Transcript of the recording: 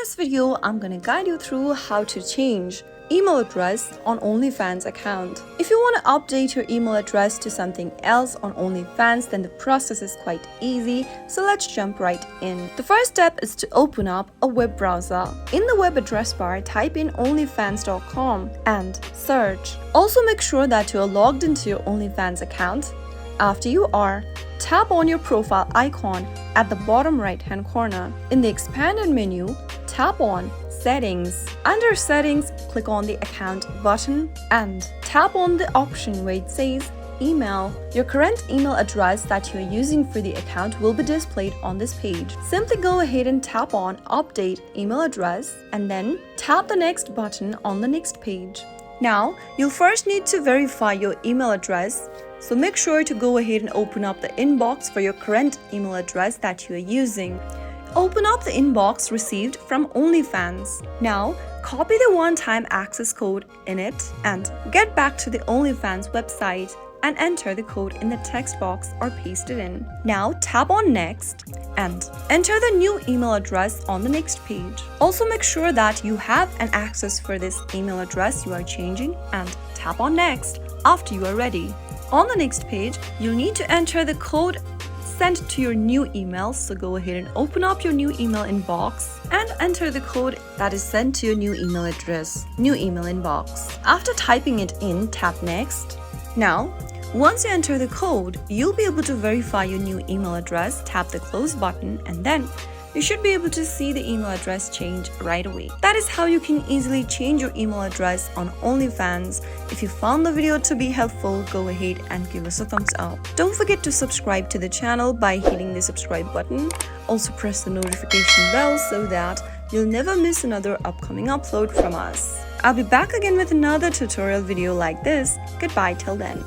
this video, I'm gonna guide you through how to change email address on OnlyFans account. If you want to update your email address to something else on OnlyFans, then the process is quite easy, so let's jump right in. The first step is to open up a web browser. In the web address bar, type in onlyfans.com and search. Also make sure that you are logged into your OnlyFans account. After you are, tap on your profile icon at the bottom right hand corner. In the expanded menu, tap on Settings. Under Settings, click on the Account button and tap on the option where it says Email. Your current email address that you are using for the account will be displayed on this page. Simply go ahead and tap on Update Email Address and then tap the Next button on the next page. Now, you'll first need to verify your email address, so make sure to go ahead and open up the inbox for your current email address that you are using. Open up the inbox received from OnlyFans. Now, copy the one-time access code in it and get back to the OnlyFans website and enter the code in the text box or paste it in. Now, tap on Next and enter the new email address on the next page. Also make sure that you have an access for this email address you are changing and tap on Next after you are ready. On the next page, you'll need to enter the code sent to your new email, so go ahead and open up your new email inbox and enter the code that is sent to your new email address, new email inbox. After typing it in, tap Next. Now, once you enter the code, you'll be able to verify your new email address, tap the Close button, and then you should be able to see the email address change right away. That is how you can easily change your email address on OnlyFans. If you found the video to be helpful, go ahead and give us a thumbs up. Don't forget to subscribe to the channel by hitting the subscribe button. Also press the notification bell so that you'll never miss another upcoming upload from us. I'll be back again with another tutorial video like this. Goodbye till then.